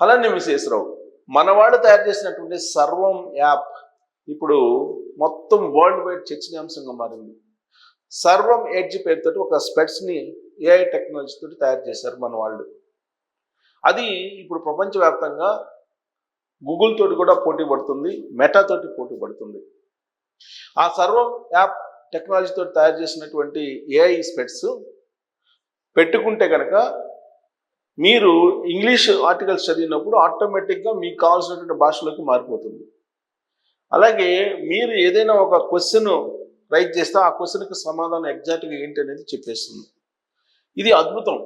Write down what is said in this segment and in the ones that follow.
అలానే విశేషరావు మన వాళ్ళు తయారు చేసినటువంటి సర్వం యాప్ ఇప్పుడు మొత్తం వరల్డ్ వైడ్ చర్చనీయాంశంగా మారింది. సర్వం ఎడ్జ్ పేరుతో ఒక స్పెట్స్ని ఏఐ టెక్నాలజీ తోటి తయారు చేశారు మన వాళ్ళు. అది ఇప్పుడు ప్రపంచవ్యాప్తంగా గూగుల్ తోటి కూడా పోటీ పడుతుంది, మెటా తోటి పోటీ పడుతుంది. ఆ సర్వం యాప్ టెక్నాలజీ తోటి తయారు చేసినటువంటి ఏఐ స్పెట్స్ పెట్టుకుంటే కనుక మీరు ఇంగ్లీష్ ఆర్టికల్స్ చదివినప్పుడు ఆటోమేటిక్గా మీకు కావాల్సినటువంటి భాషలోకి మారిపోతుంది. అలాగే మీరు ఏదైనా ఒక క్వశ్చన్ రైట్ చేస్తే ఆ క్వశ్చన్కి సమాధానం ఎగ్జాక్ట్గా ఏంటి అనేది చెప్పేస్తుంది. ఇది అద్భుతం.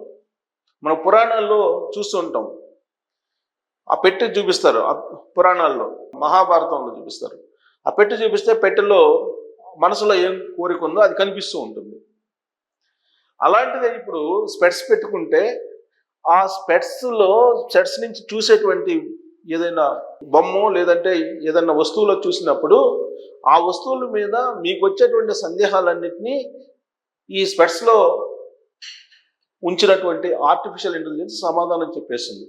మన పురాణాల్లో చూస్తూ ఉంటాం. ఆ పెట్టె చూపిస్తారు, పురాణాల్లో మహాభారతంలో చూపిస్తారు. ఆ పెట్టె చూపిస్తే పెట్టెలో మనసులో ఏం కోరిక ఉందో అది కనిపిస్తూ ఉంటుంది. అలాంటిదే ఇప్పుడు స్పెట్స్ పెట్టుకుంటే ఆ స్పెట్స్ నుంచి చూసేటువంటి ఏదైనా బొమ్మ లేదంటే ఏదైనా వస్తువులో చూసినప్పుడు ఆ వస్తువుల మీద మీకు వచ్చేటువంటి సందేహాలన్నింటినీ ఈ స్పెట్స్లో ఉంచినటువంటి ఆర్టిఫిషియల్ ఇంటెలిజెన్స్ సమాధానం చెప్పేస్తుంది.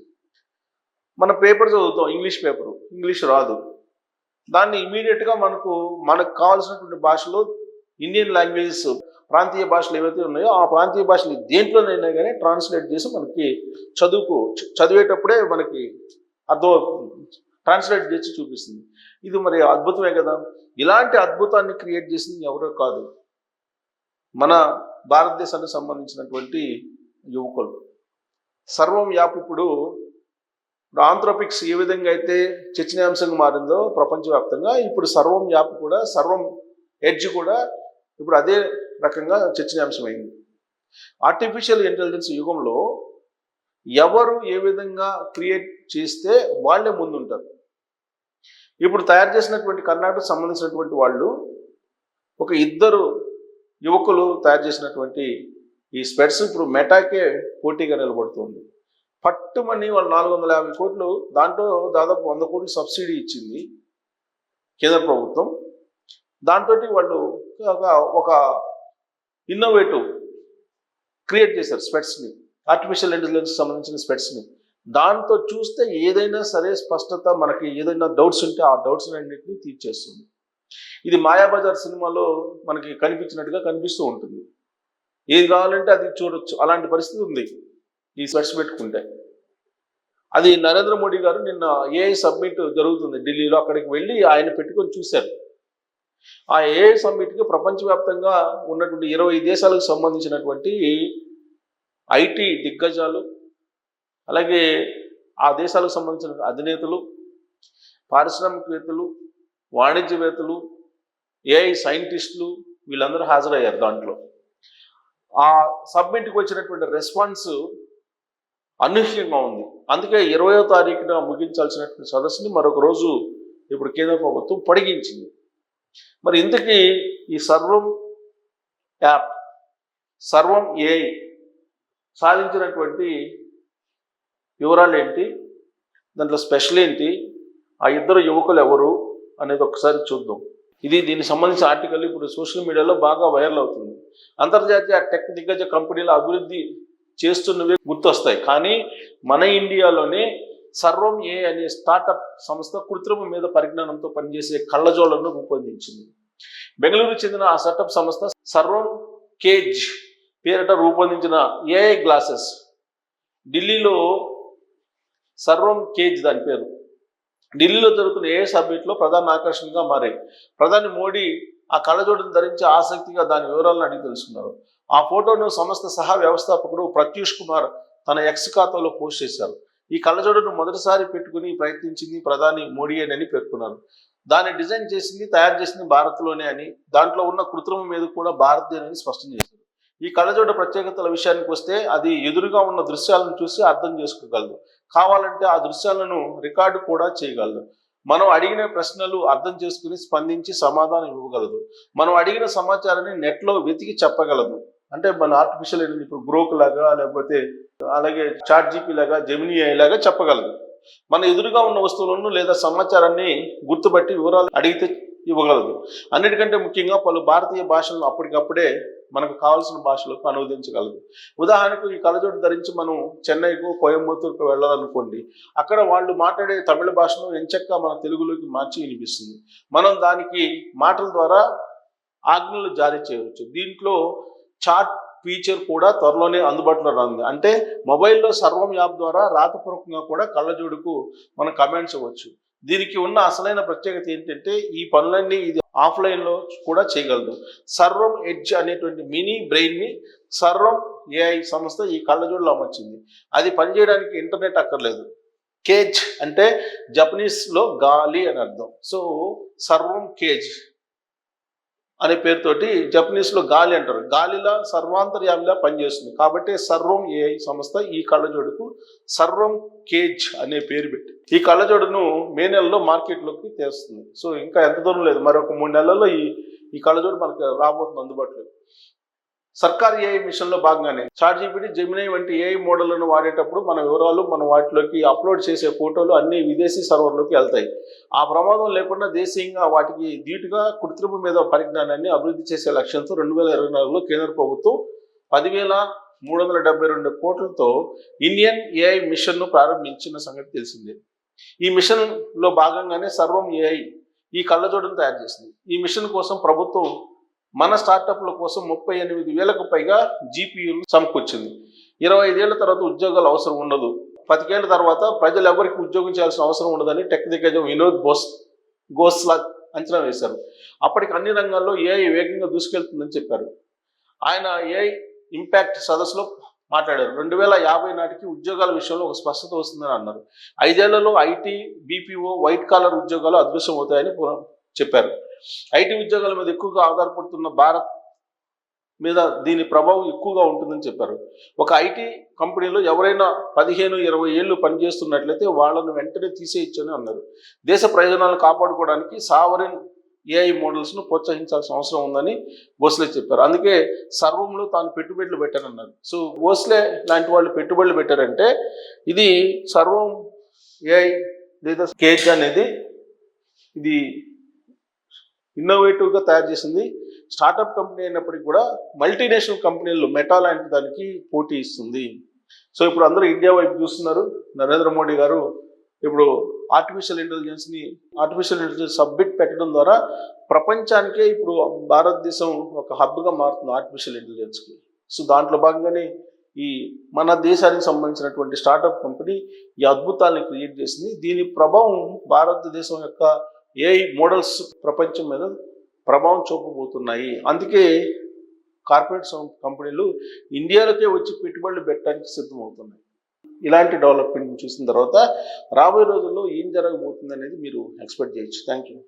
మన పేపర్ చదువుతాం, ఇంగ్లీష్ పేపరు, ఇంగ్లీష్ రాదు. దాన్ని ఇమీడియట్గా మనకు కావాల్సినటువంటి భాషలో ఇండియన్ లాంగ్వేజెస్, ప్రాంతీయ భాషలు ఏవైతే ఉన్నాయో ఆ ప్రాంతీయ భాషలు దేంట్లోనైనా కానీ ట్రాన్స్లేట్ చేసి మనకి చదివేటప్పుడే మనకి అర్థమవుతుంది, ట్రాన్స్లేట్ చేసి చూపిస్తుంది. ఇది మరి అద్భుతమే కదా. ఇలాంటి అద్భుతాన్ని క్రియేట్ చేసింది ఎవరో కాదు, మన భారతదేశానికి సంబంధించినటువంటి యువకులు. సర్వం యాప్ ఇప్పుడు ఆంథ్రోపిక్స్ ఏ విధంగా అయితే చర్చనీయాంశంగా మారిందో ప్రపంచవ్యాప్తంగా, ఇప్పుడు సర్వం యాప్ కూడా, సర్వం ఎడ్జ్ కూడా ఇప్పుడు అదే రకంగా చర్చనీయాంశమైంది. ఆర్టిఫిషియల్ ఇంటెలిజెన్స్ యుగంలో ఎవరు ఏ విధంగా క్రియేట్ చేస్తే వాళ్ళే ముందుంటారు. ఇప్పుడు తయారు చేసినటువంటి కర్ణాటకకు సంబంధించినటువంటి వాళ్ళు ఒక ఇద్దరు యువకులు తయారు చేసినటువంటి ఈ స్పెట్స్ ఇప్పుడు మెటాకే పోటీగా నిలబడుతుంది. పట్టుమని వాళ్ళు 450 కోట్లు, దాంట్లో దాదాపు 100 కోట్లు సబ్సిడీ ఇచ్చింది కేంద్ర ప్రభుత్వం. దాంతో వాళ్ళు ఒక ఇన్నోవేటివ్ క్రియేట్ చేశారు స్పెట్స్ని, ఆర్టిఫిషియల్ ఇంటెలిజెన్స్ సంబంధించిన స్పెట్స్ని. దాంతో చూస్తే ఏదైనా సరే స్పష్టత, మనకి ఏదైనా డౌట్స్ ఉంటే ఆ డౌట్స్ అన్నింటినీ తీర్చేస్తుంది. ఇది మాయాబజార్ సినిమాలో మనకి కనిపించినట్టుగా కనిపిస్తూ ఉంటుంది. ఏది కావాలంటే అది చూడొచ్చు, అలాంటి పరిస్థితి ఉంది ఈ స్పెట్స్ పెట్టుకుంటే. అది నరేంద్ర మోడీ గారు నిన్న ఏఐ సబ్మిట్ జరుగుతుంది ఢిల్లీలో, అక్కడికి వెళ్ళి ఆయన పెట్టుకొని చూశారు. ఆ ఏఐ సబ్మిట్కి ప్రపంచవ్యాప్తంగా ఉన్నటువంటి 20 దేశాలకు సంబంధించినటువంటి ఐటీ దిగ్గజాలు, అలాగే ఆ దేశాలకు సంబంధించిన అధినేతలు, పారిశ్రామికవేత్తలు, వాణిజ్యవేత్తలు, ఏఐ సైంటిస్టులు వీళ్ళందరూ హాజరయ్యారు దాంట్లో. ఆ సబ్మిట్కి వచ్చినటువంటి రెస్పాన్స్ అనూహ్యంగా ఉంది. అందుకే 20వ తారీఖున ముగించాల్సినటువంటి సదస్సుని మరొక రోజు ఇప్పుడు కేంద్ర ప్రభుత్వం పొడిగించింది. మరి ఇంతకీ ఈ సర్వం యాప్, సర్వం ఏఐ సాధించినటువంటి వివరాలు ఏంటి, దాంట్లో స్పెషల్ ఏంటి, ఆ ఇద్దరు యువకులు ఎవరు అనేది ఒకసారి చూద్దాం. దీనికి సంబంధించిన ఆర్టికల్ ఇప్పుడు సోషల్ మీడియాలో బాగా వైరల్ అవుతుంది. అంతర్జాతీయ టెక్ దిగ్గజ కంపెనీల అభివృద్ధి చేస్తున్నవే గుర్తొస్తాయి, కానీ మన ఇండియాలోనే సర్వం ఏ అనే స్టార్టప్ సంస్థ కృత్రిమ మీద పరిజ్ఞానంతో పనిచేసే కళ్ళజోళ్లను రూపొందించింది. బెంగళూరు చెందిన ఆ స్టార్టప్ సంస్థ సర్వం కేజ్ పేరిట రూపొందించిన ఏఐ గ్లాసెస్ ఢిల్లీలో, సర్వం కేజ్ దాని పేరు, ఢిల్లీలో జరుగుతున్న ఏఐ సబ్మిట్లో ప్రధాన ఆకర్షణగా మారాయి. ప్రధాని మోడీ ఆ కళ్ళజోడును ధరించి ఆసక్తిగా దాని వివరాలను అడిగి తెలుసుకున్నారు. ఆ ఫోటోను సంస్థ సహా వ్యవస్థాపకుడు ప్రత్యూష్ కుమార్ తన ఎక్స్ ఖాతాలో పోస్ట్ చేశారు. ఈ కళ్ళజోడును మొదటిసారి పెట్టుకుని ప్రయత్నించింది ప్రధాని మోడీ అని పేర్కొన్నారు. దాన్ని డిజైన్ చేసింది, తయారు చేసింది భారత్లోనే అని, దాంట్లో ఉన్న కృత్రిమ మీద కూడా భారతదేశాన్ని స్పష్టం చేశారు. ఈ కళ్ళజోడు ప్రత్యేకతల విషయానికి వస్తే అది ఎదురుగా ఉన్న దృశ్యాలను చూసి అర్థం చేసుకోగలదు, కావాలంటే ఆ దృశ్యాలను రికార్డు కూడా చేయగలదు. మనం అడిగిన ప్రశ్నలు అర్థం చేసుకుని స్పందించి సమాధానం ఇవ్వగలదు. మనం అడిగిన సమాచారాన్ని నెట్లో వెతికి చెప్పగలదు. అంటే మన ఆర్టిఫిషియల్ ఇప్పుడు గ్రోక్ లాగా, లేకపోతే అలాగే చాట్ జీపీ లాగా, జెమినీ AI లాగా చెప్పగలదు. మన ఎదురుగా ఉన్న వస్తువులను లేదా సమాచారాన్ని గుర్తుపట్టి వివరాలు అడిగితే ఇవ్వగలదు. అన్నిటికంటే ముఖ్యంగా పలు భారతీయ భాషలను అప్పటికప్పుడే మనకు కావాల్సిన భాషలకు అనువదించగలదు. ఉదాహరణకు ఈ కళ్ళజోడు ధరించి మనం చెన్నైకు, కోయంబత్తూరుకు వెళ్ళాలనుకోండి, అక్కడ వాళ్ళు మాట్లాడే తమిళ భాషను ఎంచక్కా మన తెలుగులోకి మార్చి వినిపిస్తుంది. మనం దానికి మాటల ద్వారా ఆజ్ఞలు జారీ చేయవచ్చు. దీంట్లో చాట్ ఫీచర్ కూడా త్వరలోనే అందుబాటులో రానుంది. అంటే మొబైల్లో సర్వం యాప్ ద్వారా రాతపూర్వకంగా కూడా కళ్ళజోడుకు మనం కమెంట్స్ ఇవ్వచ్చు. దీనికి ఉన్న అసలైన ప్రత్యేకత ఏంటంటే ఈ పనులన్నీ ఇది ఆఫ్లైన్లో కూడా చేయగలదు. సర్వం ఎడ్జ్ అనేటువంటి మినీ బ్రెయిన్ని సర్వం ఏఐ సంస్థ ఈ కళ్ళజోడులో అమర్చింది. అది పనిచేయడానికి ఇంటర్నెట్ అక్కర్లేదు. కేజ్ అంటే జపనీస్లో గాలి అని అర్థం. సో సర్వం కేజ్ అనే పేరుతోటి జపనీస్లో గాలి అంటారు. గాలిలా సర్వాంతర్యామిలా పనిచేస్తుంది. కాబట్టి సర్వం ఏఐ సంస్థ ఈ కళ్ళజోడుకు సర్వం కేజ్ అనే పేరు పెట్టి ఈ కళ్ళజోడును మే నెలలో మార్కెట్లోకి తెస్తుంది. సో ఇంకా ఎంత దూరం లేదు, మరొక 3 నెలల్లో ఈ కళ్ళజోడు మనకు రాబోతుంది అందుబాటులో. సర్కార్ ఏఐ మిషన్లో భాగంగానే చాట్‌జీపీటీ, జెమినీ వంటి ఏఐ మోడళ్లను వాడేటప్పుడు మన వివరాలు మనం వాటిలోకి అప్లోడ్ చేసే ఫోటోలు అన్ని విదేశీ సర్వర్లోకి వెళ్తాయి. ఆ ప్రమాదం లేకుండా దేశీయంగా వాటికి ధీటుగా కృత్రిమ మీద పరిజ్ఞానాన్ని అభివృద్ధి చేసే లక్ష్యంతో 2024లో కేంద్ర ప్రభుత్వం 10,372 కోట్లతో ఇండియన్ ఏఐ మిషన్ను ప్రారంభించిన సంగతి తెలిసిందే. ఈ మిషన్లో భాగంగానే సర్వం ఏఐ ఈ కళ్ళజోడును తయారు చేసింది. ఈ మిషన్ కోసం ప్రభుత్వం మన స్టార్టప్ల కోసం 38,000కు పైగా జీపీయూలు సమకూర్చింది. 25 ఏళ్ల తర్వాత ఉద్యోగాలు అవసరం ఉండదు, 10 ఏళ్ల తర్వాత ప్రజలు ఎవరికి ఉద్యోగం చేయాల్సిన అవసరం ఉండదని టెక్ దిగ్గజం వినోద్ గోస్లా అంచనా వేశారు. అప్పటికి అన్ని రంగాల్లో ఏఐ వేగంగా దూసుకెళ్తుందని చెప్పారు. ఆయన ఏఐ ఇంపాక్ట్ సదస్సులో మాట్లాడారు. 2050 నాటికి ఉద్యోగాల విషయంలో ఒక స్పష్టత వస్తుందని అన్నారు. 5 ఏళ్లలో ఐటీ, బీపీఓ, వైట్ కాలర్ ఉద్యోగాలు అదృశ్యం అవుతాయని చెప్పారు. ఐటీ ఉద్యోగాల మీద ఎక్కువగా ఆధారపడుతున్న భారత్ మీద దీని ప్రభావం ఎక్కువగా ఉంటుందని చెప్పారు. ఒక ఐటీ కంపెనీలో ఎవరైనా 15-20 ఏళ్ళు పనిచేస్తున్నట్లయితే వాళ్ళను వెంటనే తీసేయచ్చని అన్నారు. దేశ ప్రయోజనాలను కాపాడుకోవడానికి సావరిన్ ఏఐ మోడల్స్ను ప్రోత్సహించాల్సిన అవసరం ఉందని భోస్లే చెప్పారు. అందుకే సర్వంలో తాను పెట్టుబడులు పెట్టానన్నారు. సో భోస్లే లాంటి వాళ్ళు పెట్టుబడులు పెట్టారంటే ఇది సర్వం ఏఐ లేదా కేజ్ అనేది ఇది ఇన్నోవేటివ్గా తయారు చేసింది. స్టార్టప్ కంపెనీ అయినప్పటికీ కూడా మల్టీనేషనల్ కంపెనీల్లో మెటా లాంటి దానికి పోటీ ఇస్తుంది. సో ఇప్పుడు అందరూ ఇండియా వైపు చూస్తున్నారు. నరేంద్ర మోడీ గారు ఇప్పుడు ఆర్టిఫిషియల్ ఇంటెలిజెన్స్ సబ్మిట్ పెట్టడం ద్వారా ప్రపంచానికే ఇప్పుడు భారతదేశం ఒక హబ్గా మారుతుంది ఆర్టిఫిషియల్ ఇంటెలిజెన్స్కి. సో దాంట్లో భాగంగానే ఈ మన దేశానికి సంబంధించినటువంటి స్టార్టప్ కంపెనీ ఈ అద్భుతాన్ని క్రియేట్ చేసింది. దీని ప్రభావం భారతదేశం యొక్క ఏఐ మోడల్స్ ప్రపంచం మీద ప్రభావం చూపబోతున్నాయి. అందుకే కార్పొరేట్ కంపెనీలు ఇండియాలోకే వచ్చి పెట్టుబడులు పెట్టడానికి సిద్ధమవుతున్నాయి. ఇలాంటి డెవలప్మెంట్ చూసిన తర్వాత రాబోయే రోజుల్లో ఏం జరగబోతుంది అనేది మీరు ఎక్స్పెక్ట్ చేయొచ్చు. Thank you.